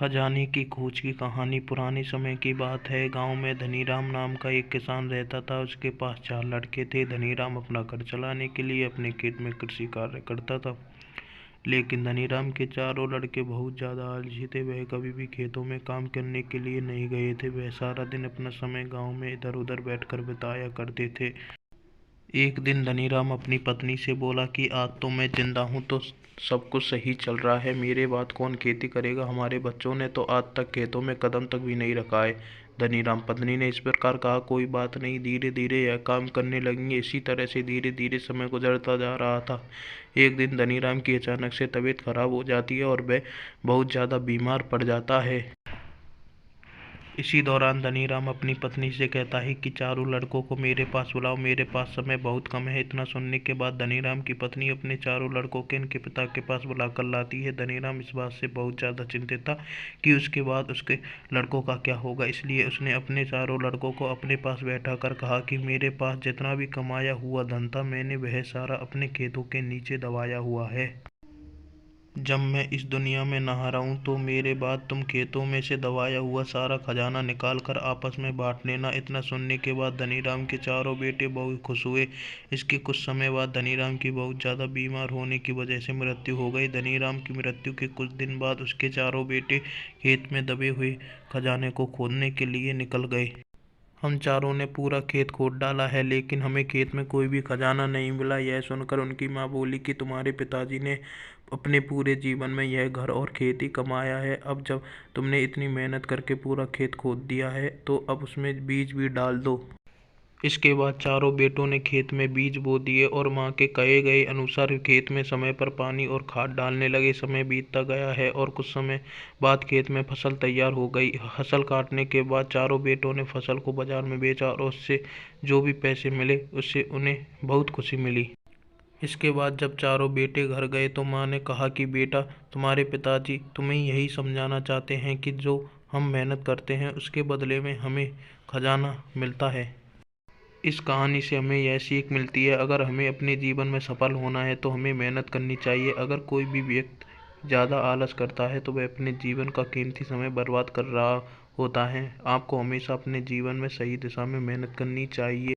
खजाने की खोज की कहानी पुराने समय की बात है। गांव में धनीराम नाम का एक किसान रहता था। उसके पास 4 लड़के थे। धनीराम अपना घर चलाने के लिए अपने खेत में कृषि कार्य करता था। लेकिन धनीराम के चारों लड़के बहुत ज़्यादा आलसी थे। वह कभी भी खेतों में काम करने के लिए नहीं गए थे। वह सारा दिन अपना समय गांव में इधर उधर बैठकर बिताया करते थे। एक दिन धनीराम अपनी पत्नी से बोला कि आज तो मैं जिंदा हूँ तो सब कुछ सही चल रहा है। मेरे बाद कौन खेती करेगा? हमारे बच्चों ने तो आज तक खेतों में कदम तक भी नहीं रखा है। धनीराम पत्नी ने इस प्रकार कहा, कोई बात नहीं, धीरे धीरे यह काम करने लगेंगे। इसी तरह से धीरे धीरे समय गुजरता जा रहा था। एक दिन धनीराम की अचानक से तबीयत खराब हो जाती है और वह बहुत ज़्यादा बीमार पड़ जाता है। इसी दौरान धनीराम अपनी पत्नी से कहता है कि चारों लड़कों को मेरे पास बुलाओ, मेरे पास समय बहुत कम है। इतना सुनने के बाद धनीराम की पत्नी अपने चारों लड़कों को इनके पिता के पास बुलाकर लाती है। धनीराम इस बात से बहुत ज़्यादा चिंतित था कि उसके बाद उसके लड़कों का क्या होगा। इसलिए उसने अपने चारों लड़कों को अपने पास बैठा कर कहा कि मेरे पास जितना भी कमाया हुआ धन था, मैंने वह सारा अपने खेतों के नीचे दबाया हुआ है। जब मैं इस दुनिया में ना रहा हूं तो मेरे बाद तुम खेतों में से दबाया हुआ सारा खजाना निकाल कर आपस में बांट लेना। इतना सुनने के बाद धनीराम के चारों बेटे बहुत खुश हुए। इसके कुछ समय बाद धनीराम की बहुत ज़्यादा बीमार होने की वजह से मृत्यु हो गई। धनीराम की मृत्यु के कुछ दिन बाद उसके चारों बेटे खेत में दबे हुए खजाने को खोदने के लिए निकल गए। हम चारों ने पूरा खेत खोद डाला है, लेकिन हमें खेत में कोई भी खजाना नहीं मिला। यह सुनकर उनकी माँ बोली कि तुम्हारे पिताजी ने अपने पूरे जीवन में यह घर और खेत ही कमाया है। अब जब तुमने इतनी मेहनत करके पूरा खेत खोद दिया है तो अब उसमें बीज भी डाल दो। इसके बाद चारों बेटों ने खेत में बीज बो दिए और माँ के कहे गए अनुसार खेत में समय पर पानी और खाद डालने लगे। समय बीतता गया है और कुछ समय बाद खेत में फसल तैयार हो गई। फसल काटने के बाद चारों बेटों ने फसल को बाजार में बेचा और उससे जो भी पैसे मिले उससे उन्हें बहुत खुशी मिली। इसके बाद जब चारों बेटे घर गए तो माँ ने कहा कि बेटा, तुम्हारे पिताजी तुम्हें यही समझाना चाहते हैं कि जो हम मेहनत करते हैं उसके बदले में हमें खजाना मिलता है। इस कहानी से हमें यह सीख मिलती है, अगर हमें अपने जीवन में सफल होना है तो हमें मेहनत करनी चाहिए। अगर कोई भी व्यक्ति ज़्यादा आलस करता है तो वह अपने जीवन का कीमती समय बर्बाद कर रहा होता है। आपको हमेशा अपने जीवन में सही दिशा में मेहनत करनी चाहिए।